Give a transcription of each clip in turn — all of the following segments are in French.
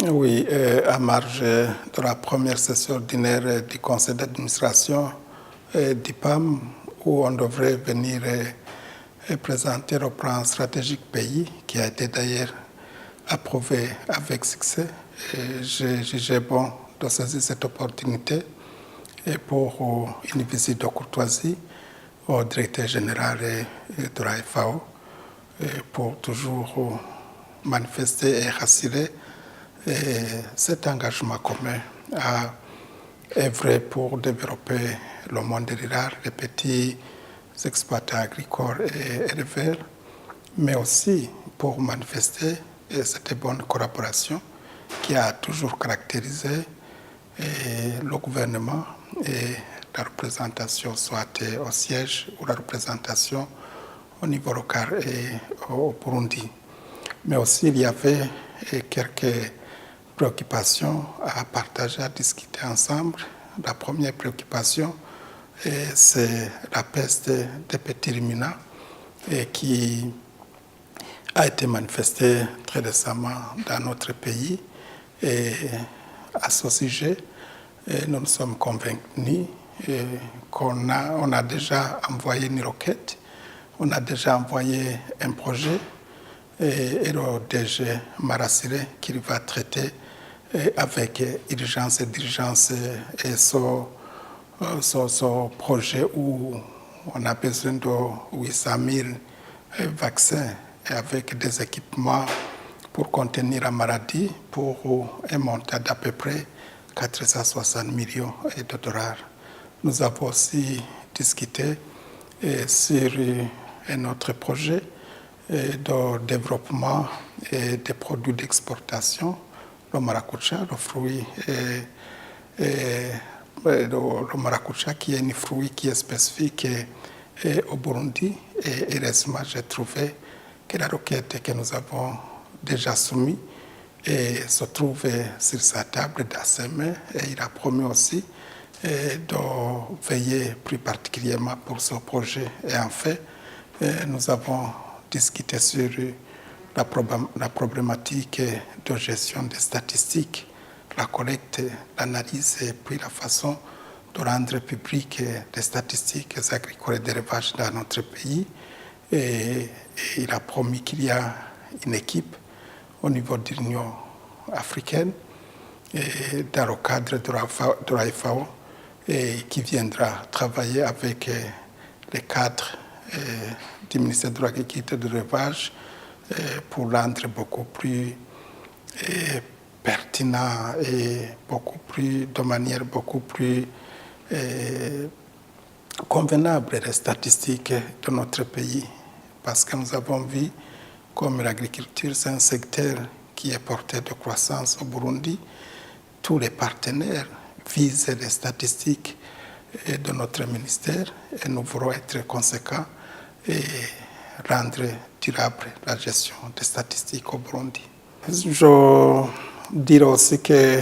Oui, à marge de la première session ordinaire du conseil d'administration d'IPAM, où on devrait venir présenter le plan stratégique pays, qui a été d'ailleurs approuvé avec succès. J'ai jugé bon de saisir cette opportunité pour une visite de courtoisie au directeur général de la FAO pour toujours manifester et rassurer cet engagement commun à œuvrer pour développer le monde rural, les petits exploitants agricoles et éleveurs, mais aussi pour manifester cette bonne collaboration qui a toujours caractérisé le gouvernement et la représentation, soit au siège ou la représentation au niveau local et au Burundi. Mais aussi, il y avait quelques préoccupations à partager, à discuter ensemble. La première préoccupation, c'est la peste des petits ruminants qui a été manifestée très récemment dans notre pays. Et à ce sujet, nous nous sommes convaincus qu'on a déjà envoyé une requête, on a déjà envoyé un projet et le DG m'a rassuré qu'il va traiter avec urgence et diligence et ce projet où on a besoin de 800 000 vaccins et avec des équipements pour contenir la maladie pour un montant d'à peu près 460 millions de dollars. Nous avons aussi discuté sur un autre projet de développement et des produits d'exportation, le maracuja, le fruit, le maracuja qui est un fruit qui est spécifique au Burundi. Et heureusement, j'ai trouvé que la requête que nous avons déjà soumise se trouve sur sa table dans ses mains et il a promis aussi de veiller plus particulièrement pour ce projet. Et en fait, nous avons discuté sur la problématique de gestion des statistiques, la collecte, l'analyse et puis la façon de rendre publiques les statistiques agricoles et d'élevage dans notre pays. Et il a promis qu'il y a une équipe au niveau de l'Union africaine et dans le cadre de la FAO et qui viendra travailler avec les cadres du ministère de l'Agriculture et de l'Élevage pour rendre beaucoup plus pertinent et de manière beaucoup plus convenable les statistiques de notre pays. Parce que nous avons vu comme l'agriculture, c'est un secteur qui est porteur de croissance au Burundi. Tous les partenaires visent les statistiques de notre ministère et nous voulons être conséquents et rendre durable la gestion des statistiques au Burundi. Je dirais aussi que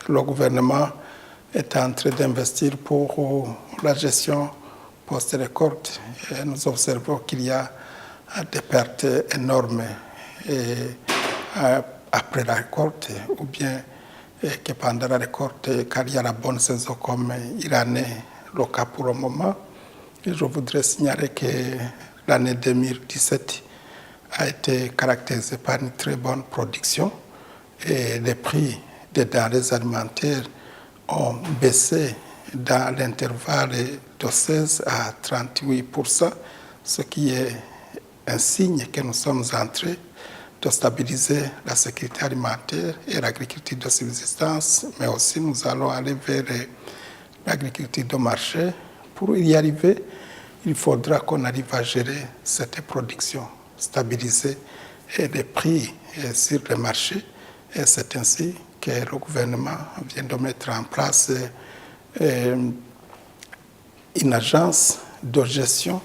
le gouvernement est en train d'investir pour la gestion post-récolte. Nous observons qu'il y a des pertes énormes après la récolte ou bien que pendant la récolte, car il y a la bonne saison comme il en est le cas pour le moment. Et je voudrais signaler que l'année 2017 a été caractérisée par une très bonne production et les prix des denrées alimentaires ont baissé dans l'intervalle de 16 à 38%, ce qui est un signe que nous sommes en train de stabiliser la sécurité alimentaire et l'agriculture de subsistance, mais aussi nous allons aller vers l'agriculture de marché. Pour y arriver, il faudra qu'on arrive à gérer cette production, stabiliser les prix sur le marché. Et c'est ainsi que le gouvernement vient de mettre en place une agence de gestion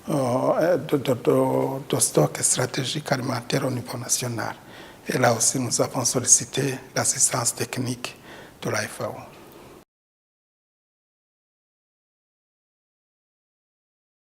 de stock stratégique alimentaire au niveau national. Et là aussi, nous avons sollicité l'assistance technique de la FAO.